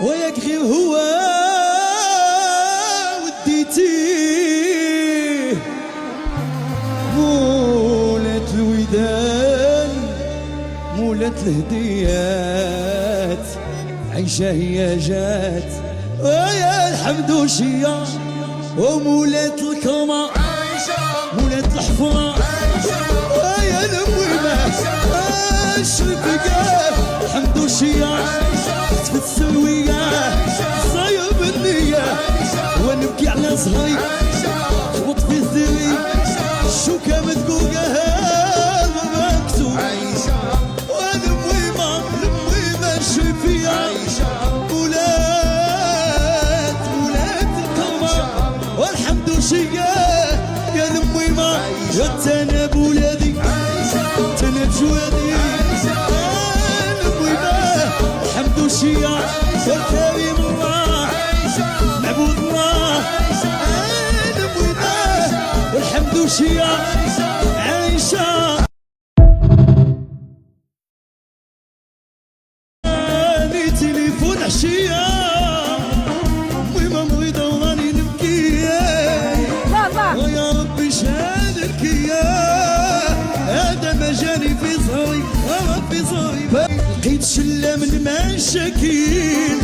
وياك غير هو وديتيه مولات الودان مولات الهديات عيشة هي جات ويا الحمد وشيا ومولات الكرمة مولات الحفرة ويا المهمة اشرف قاف الحمد وشيا في السوية صايب النية ونبكي على صغري خبط في الثري شو كامل تقولها مكتوب والمهمة الشرفية مولات الكرمة والحمد وشيا يا المهمة يا التناب ولادي تناب جوادي الحمد وشيا والكريم الله معبود الله والحمد وشيا عايشة لي تليفون عشية مهمة مريضة وراني نبكي ويا ربي شهادك يا هذا ما جاني في صغري ربي صغري لقيت شلة من مشاكين